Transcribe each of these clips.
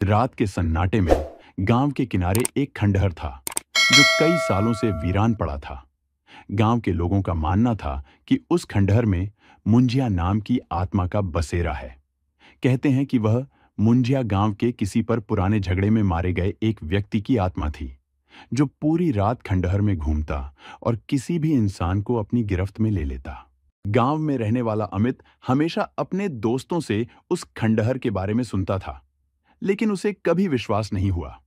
रात के सन्नाटे में गांव के किनारे एक खंडहर था जो कई सालों से वीरान पड़ा था। गांव के लोगों का मानना था कि उस खंडहर में मुंजिया नाम की आत्मा का बसेरा है। कहते हैं कि वह मुंजिया गांव के किसी पर पुराने झगड़े में मारे गए एक व्यक्ति की आत्मा थी, जो पूरी रात खंडहर में घूमता और किसी भी इंसान को अपनी गिरफ्त में ले लेता। गांव में रहने वाला अमित हमेशा अपने दोस्तों से उस खंडहर के बारे में सुनता था, लेकिन उसे कभी विश्वास नहीं हुआ।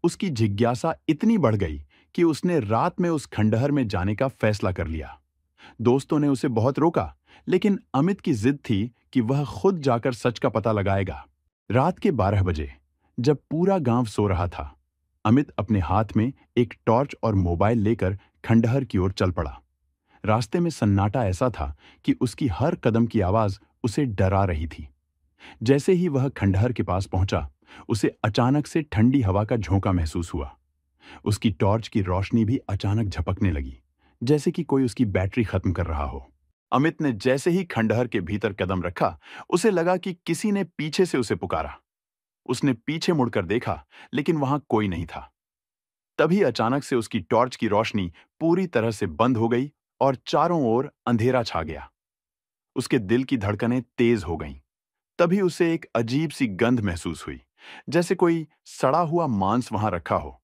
उसकी जिज्ञासा इतनी बढ़ गई कि उसने रात में उस खंडहर में जाने का फैसला कर लिया। दोस्तों ने उसे बहुत रोका, लेकिन अमित की जिद थी कि वह खुद जाकर सच का पता लगाएगा। रात के 12 बजे, जब पूरा गांव सो रहा था, अमित अपने हाथ में एक टॉर्च और मोबाइल लेकर खंडहर की ओर चल पड़ा। रास्ते में सन्नाटा ऐसा था कि उसकी हर कदम की आवाज उसे डरा रही थी। जैसे ही वह खंडहर के पास पहुंचा, उसे अचानक से ठंडी हवा का झोंका महसूस हुआ। उसकी टॉर्च की रोशनी भी अचानक झपकने लगी, जैसे कि कोई उसकी बैटरी खत्म कर रहा हो। अमित ने जैसे ही खंडहर के भीतर कदम रखा, उसे लगा कि किसी ने पीछे से उसे पुकारा। उसने पीछे मुड़कर देखा, लेकिन वहां कोई नहीं था। तभी अचानक से उसकी टॉर्च की रोशनी पूरी तरह से बंद हो गई और चारों ओर अंधेरा छा गया। उसके दिल की धड़कनें तेज हो गईं। तभी उसे एक अजीब सी गंध महसूस हुई, जैसे कोई सड़ा हुआ मांस वहां रखा हो।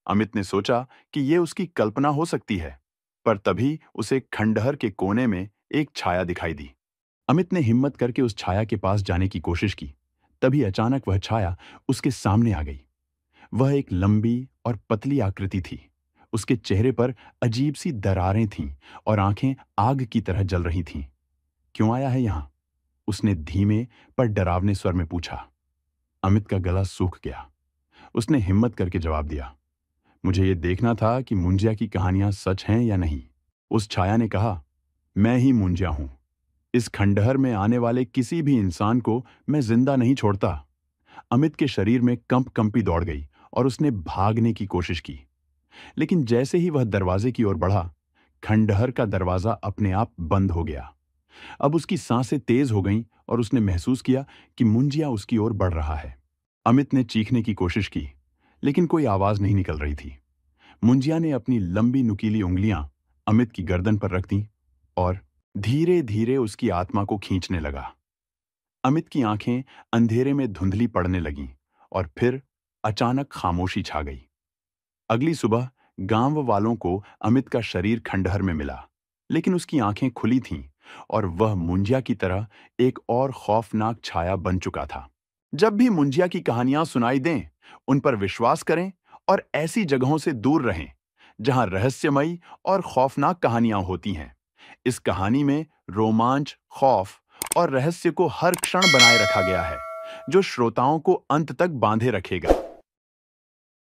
अमित ने सोचा कि यह उसकी कल्पना हो सकती है, पर तभी उसे खंडहर के कोने में एक छाया दिखाई दी। अमित ने हिम्मत करके उस छाया के पास जाने की कोशिश की। तभी अचानक वह छाया उसके सामने आ गई। वह एक लंबी और पतली आकृति थी। उसके चेहरे पर अजीब सी दरारें थीं और आंखें आग की तरह जल रही थीं। क्यों आया है यहां? उसने धीमे पर डरावने स्वर में पूछा। अमित का गला सूख गया। उसने हिम्मत करके जवाब दिया, मुझे ये देखना था कि मुंजिया की कहानियां सच हैं या नहीं। उस छाया ने कहा, मैं ही मुंजिया हूं। इस खंडहर में आने वाले किसी भी इंसान को मैं जिंदा नहीं छोड़ता। अमित के शरीर में कंपी दौड़ गई और उसने भागने की कोशिश की। लेकिन जैसे ही वह दरवाजे की ओर बढ़ा, खंडहर का दरवाजा अपने आप बंद हो गया। अब उसकी सांसें तेज हो गईं और उसने महसूस किया कि मुंजिया उसकी ओर बढ़ रहा है। अमित ने चीखने की कोशिश की, लेकिन कोई आवाज नहीं निकल रही थी। मुंजिया ने अपनी लंबी नुकीली उंगलियां अमित की गर्दन पर रख दी और धीरे धीरे उसकी आत्मा को खींचने लगा। अमित की आंखें अंधेरे में धुंधली पड़ने लगीं और फिर अचानक खामोशी छा गई। अगली सुबह गांव वालों को अमित का शरीर खंडहर में मिला, लेकिन उसकी आंखें खुली थीं और वह मुंजिया की तरह एक और खौफनाक छाया बन चुका था। जब भी मुंजिया की कहानियां सुनाई दें, उन पर विश्वास करें और ऐसी जगहों से दूर रहें जहां रहस्यमयी और खौफनाक कहानियां होती हैं। इस कहानी में रोमांच, खौफ और रहस्य को हर क्षण बनाए रखा गया है, जो श्रोताओं को अंत तक बांधे रखेगा।